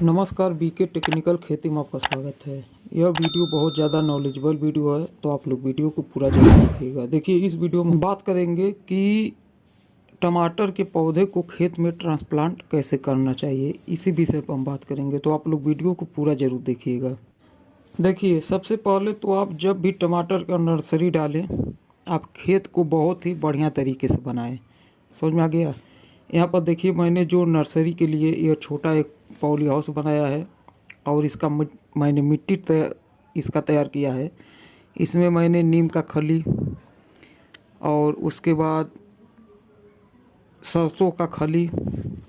नमस्कार, BK technical खेती में आपका स्वागत है। यह वीडियो बहुत ज़्यादा नॉलेजेबल वीडियो है, तो आप लोग वीडियो को पूरा जरूर देखिएगा। देखिए, इस वीडियो में बात करेंगे कि टमाटर के पौधे को खेत में ट्रांसप्लांट कैसे करना चाहिए, इसी विषय पर हम बात करेंगे, तो आप लोग वीडियो को पूरा जरूर देखिएगा। देखिए, सबसे पहले तो आप जब भी टमाटर का नर्सरी डालें, आप खेत को बहुत ही बढ़िया तरीके से बनाएं। समझ में आ गया? यहाँ पर देखिए, मैंने जो नर्सरी के लिए यह छोटा एक पॉली हाउस बनाया है और इसका मैंने मिट्टी इसका तैयार किया है। इसमें मैंने नीम का खली और उसके बाद सरसों का खली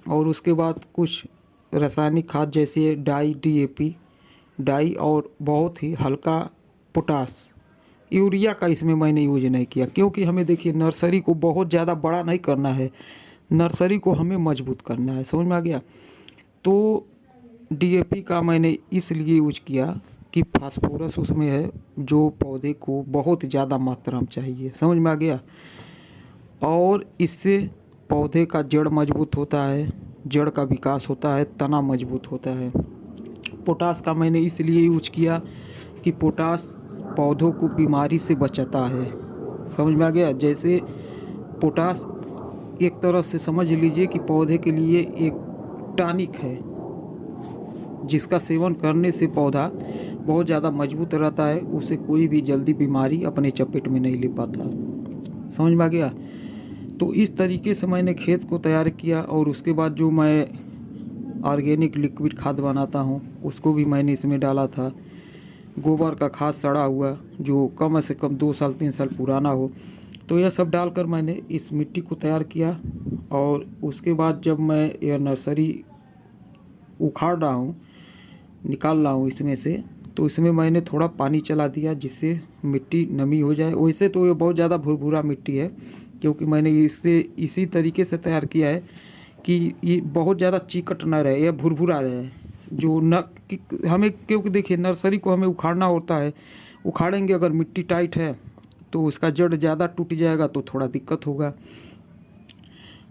और उसके बाद कुछ रासायनिक खाद जैसे डाई, डीएपी, डाई और बहुत ही हल्का पोटास, यूरिया का इसमें मैंने यूज नहीं किया, क्योंकि हमें देखिए नर्सरी को बहुत ज़्यादा बड़ा नहीं करना है, नर्सरी को हमें मजबूत करना है। समझ में आ गया? तो डीएपी का मैंने इसलिए यूज किया कि फास्फोरस उसमें है, जो पौधे को बहुत ज़्यादा मात्रा में चाहिए। समझ में आ गया? और इससे पौधे का जड़ मजबूत होता है, जड़ का विकास होता है, तना मजबूत होता है। पोटास का मैंने इसलिए यूज किया कि पोटास पौधों को बीमारी से बचाता है। समझ में आ गया? जैसे पोटास एक तरह से समझ लीजिए कि पौधे के लिए एक टॉनिक है, जिसका सेवन करने से पौधा बहुत ज़्यादा मजबूत रहता है, उसे कोई भी जल्दी बीमारी अपने चपेट में नहीं ले पाता। समझ में आ गया? तो इस तरीके से मैंने खेत को तैयार किया और उसके बाद जो मैं ऑर्गेनिक लिक्विड खाद बनाता हूँ उसको भी मैंने इसमें डाला था। गोबर का खाद सड़ा हुआ, जो कम से कम 2 साल 3 साल पुराना हो, तो यह सब डालकर मैंने इस मिट्टी को तैयार किया। और उसके बाद जब मैं यह नर्सरी उखाड़ रहा हूँ, निकाल रहा हूँ इसमें से, तो इसमें मैंने थोड़ा पानी चला दिया जिससे मिट्टी नमी हो जाए। वैसे तो ये बहुत ज़्यादा भुरभुरा मिट्टी है, क्योंकि मैंने इसे इसी तरीके से तैयार किया है कि ये बहुत ज़्यादा चिकट न रहे, यह भुरभुरा रहे, जो न कि हमें, क्योंकि देखिए नर्सरी को हमें उखाड़ना होता है। उखाड़ेंगे अगर मिट्टी टाइट है तो उसका जड़ ज़्यादा टूट जाएगा, तो थोड़ा दिक्कत होगा।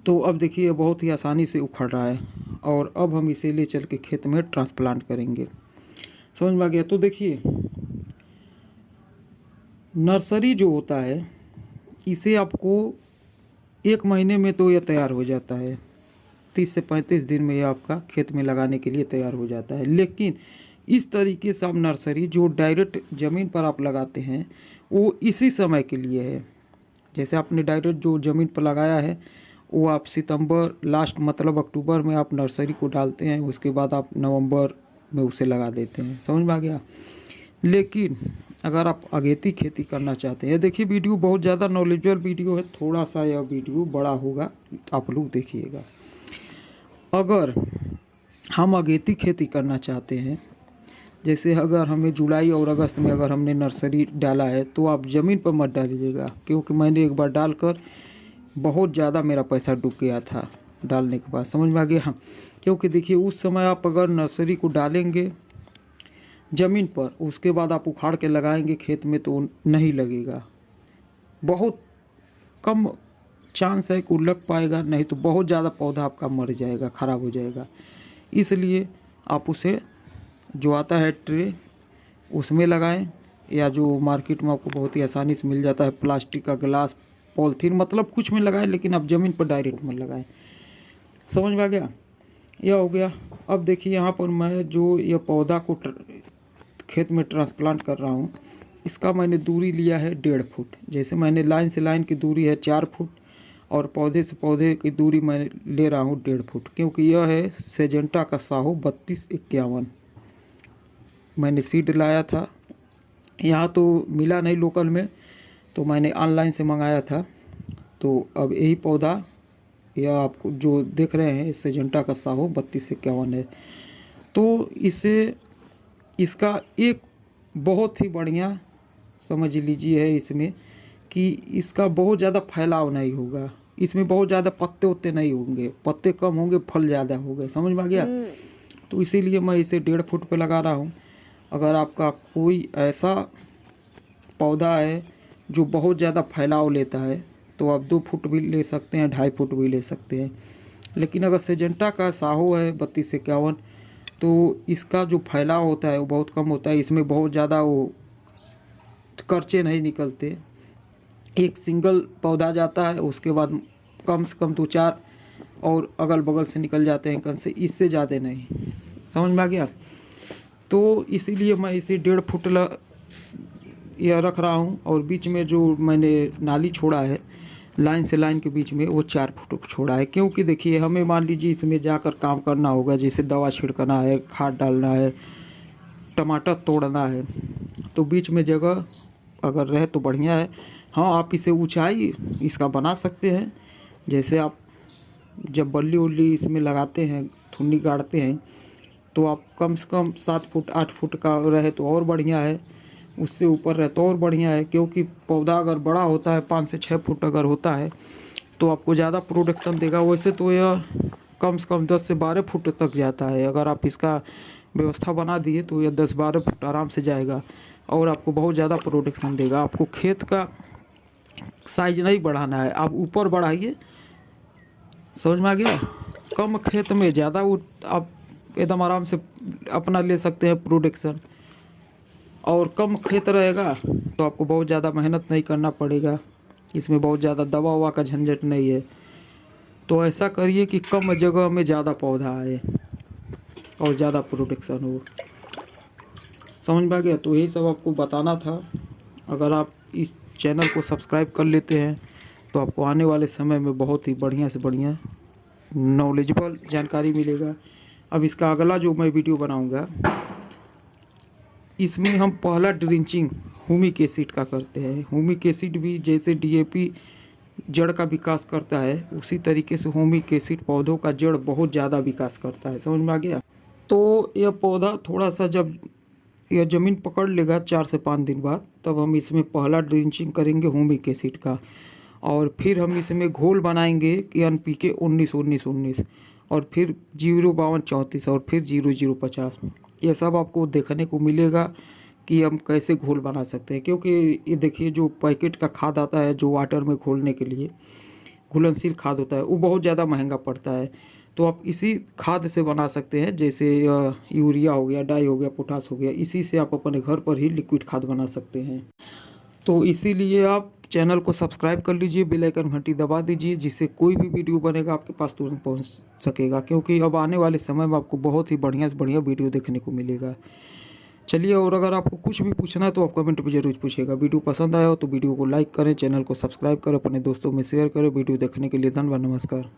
तो अब देखिए बहुत ही आसानी से उखड़ रहा है और अब हम इसे ले चल के खेत में ट्रांसप्लांट करेंगे। समझ में आ गया? तो देखिए, नर्सरी जो होता है इसे आपको 1 महीने में तो यह तैयार हो जाता है, 30 से 35 दिन में यह आपका खेत में लगाने के लिए तैयार हो जाता है। लेकिन इस तरीके से आप नर्सरी जो डायरेक्ट ज़मीन पर आप लगाते हैं वो इसी समय के लिए है। जैसे आपने डायरेक्ट जो ज़मीन पर लगाया है वो आप सितंबर लास्ट मतलब अक्टूबर में आप नर्सरी को डालते हैं, उसके बाद आप नवंबर में उसे लगा देते हैं। समझ में आ गया? लेकिन अगर आप अगेती खेती करना चाहते हैं, देखिए वीडियो बहुत ज़्यादा नॉलेजेबल वीडियो है, थोड़ा सा यह वीडियो बड़ा होगा, आप लोग देखिएगा। अगर हम अगेती खेती करना चाहते हैं, जैसे अगर हमें जुलाई और अगस्त में अगर हमने नर्सरी डाला है, तो आप ज़मीन पर मत डालिएगा, क्योंकि मैंने एक बार डालकर बहुत ज़्यादा मेरा पैसा डूब गया था डालने के बाद। समझ में आ गया? क्योंकि देखिए उस समय आप अगर नर्सरी को डालेंगे ज़मीन पर, उसके बाद आप उखाड़ के लगाएंगे खेत में, तो नहीं लगेगा, बहुत कम चांस है कि लग पाएगा, नहीं तो बहुत ज़्यादा पौधा आपका मर जाएगा, ख़राब हो जाएगा। इसलिए आप उसे जो आता है ट्रे उसमें लगाएं, या जो मार्केट में आपको बहुत ही आसानी से मिल जाता है प्लास्टिक का गिलास, पॉलीथीन, मतलब कुछ में लगाएं, लेकिन आप ज़मीन पर डायरेक्ट मत लगाएं। समझ में आ गया? यह हो गया। अब देखिए यहाँ पर मैं जो यह पौधा को खेत में ट्रांसप्लांट कर रहा हूँ, इसका मैंने दूरी लिया है 1.5 फुट। जैसे मैंने लाइन से लाइन की दूरी है 4 फुट और पौधे से पौधे की दूरी मैं ले रहा हूँ 1.5 फुट, क्योंकि यह है सेजेंटा का साहू 3251। मैंने सीड लाया था, यहाँ तो मिला नहीं लोकल में, तो मैंने ऑनलाइन से मंगाया था। तो अब यही पौधा यह आपको जो देख रहे हैं सेजेंटा का साहू 3251 है। तो इसे इसका एक बहुत ही बढ़िया समझ लीजिए है इसमें कि इसका बहुत ज़्यादा फैलाव नहीं होगा, इसमें बहुत ज़्यादा पत्ते उत्ते नहीं होंगे, पत्ते कम होंगे, फल ज़्यादा होंगे। समझ में आ गया? तो इसीलिए मैं इसे 1.5 फुट पे लगा रहा हूँ। अगर आपका कोई ऐसा पौधा है जो बहुत ज़्यादा फैलाव लेता है, तो आप 2 फुट भी ले सकते हैं, 2.5 फुट भी ले सकते हैं। लेकिन अगर सेजेंटा का साहू है 3251, तो इसका जो फैलाव होता है वो बहुत कम होता है। इसमें बहुत ज़्यादा वो करचे नहीं निकलते। एक सिंगल पौधा जाता है, उसके बाद कम से कम 2-4 और अगल बगल से निकल जाते हैं कण से, इससे ज़्यादा नहीं। समझ में आ गया? तो इसीलिए मैं इसे 1.5 फुट यह रख रहा हूँ, और बीच में जो मैंने नाली छोड़ा है लाइन से लाइन के बीच में, वो 4 फुट छोड़ा है। क्योंकि देखिए, हमें मान लीजिए इसमें जाकर काम करना होगा, जैसे दवा छिड़कना है, खाद डालना है, टमाटर तोड़ना है, तो बीच में जगह अगर रहे तो बढ़िया है। हाँ, आप इसे ऊंचाई इसका बना सकते हैं। जैसे आप जब बल्ली उल्ली इसमें लगाते हैं, थुन्नी गाड़ते हैं, तो आप कम से कम 7 फुट 8 फुट का रहे तो और बढ़िया है, उससे ऊपर रहे तो और बढ़िया है। क्योंकि पौधा अगर बड़ा होता है, 5 से 6 फुट अगर होता है, तो आपको ज़्यादा प्रोडक्शन देगा। वैसे तो यह कम से कम 10 से 12 फुट तक जाता है। अगर आप इसका व्यवस्था बना दिए तो यह 10-12 फुट आराम से जाएगा, और आपको बहुत ज़्यादा प्रोडक्शन देगा। आपको खेत का साइज नहीं बढ़ाना है, आप ऊपर बढ़ाइए। समझ में आ गया? कम खेत में ज़्यादा आप एकदम आराम से अपना ले सकते हैं प्रोडक्शन। और कम खेत रहेगा तो आपको बहुत ज़्यादा मेहनत नहीं करना पड़ेगा, इसमें बहुत ज़्यादा दवा ववा का झंझट नहीं है। तो ऐसा करिए कि कम जगह में ज़्यादा पौधा आए और ज़्यादा प्रोडक्शन हो। समझ में आ गया? तो यही सब आपको बताना था। अगर आप इस चैनल को सब्सक्राइब कर लेते हैं तो आपको आने वाले समय में बहुत ही बढ़िया से बढ़िया नॉलेजेबल जानकारी मिलेगा। अब इसका अगला जो मैं वीडियो बनाऊंगा, इसमें हम पहला ड्रिंचिंग ह्यूमिक एसिड का करते हैं। ह्यूमिक एसिड भी जैसे डीएपी जड़ का विकास करता है, उसी तरीके से ह्यूमिक एसिड पौधों का जड़ बहुत ज़्यादा विकास करता है। समझ में आ गया? तो यह पौधा थोड़ा सा जब यह ज़मीन पकड़ लेगा 4 से 5 दिन बाद, तब हम इसमें पहला ड्रिंचिंग करेंगे ह्यूमिक एसिड का, और फिर हम इसमें घोल बनाएंगे कि NPK 19-19-19, और फिर 0-52-34 और फिर 0-0-50। ये सब आपको देखने को मिलेगा कि हम कैसे घोल बना सकते हैं। क्योंकि ये देखिए, जो पैकेट का खाद आता है जो वाटर में घोलने के लिए घुलनशील खाद होता है, वो बहुत ज़्यादा महंगा पड़ता है। तो आप इसी खाद से बना सकते हैं, जैसे यूरिया हो गया, डाई हो गया, पोटास हो गया, इसी से आप अपने घर पर ही लिक्विड खाद बना सकते हैं। तो इसीलिए आप चैनल को सब्सक्राइब कर लीजिए, बेल आइकन घंटी दबा दीजिए, जिससे कोई भी वीडियो बनेगा आपके पास तुरंत पहुंच सकेगा। क्योंकि अब आने वाले समय में आपको बहुत ही बढ़िया से बढ़िया वीडियो देखने को मिलेगा। चलिए, और अगर आपको कुछ भी पूछना है तो आप कमेंट में जरूर पूछिएगा। वीडियो पसंद आया हो तो वीडियो को लाइक करें, चैनल को सब्सक्राइब करें, अपने दोस्तों में शेयर करें। वीडियो देखने के लिए धन्यवाद, नमस्कार।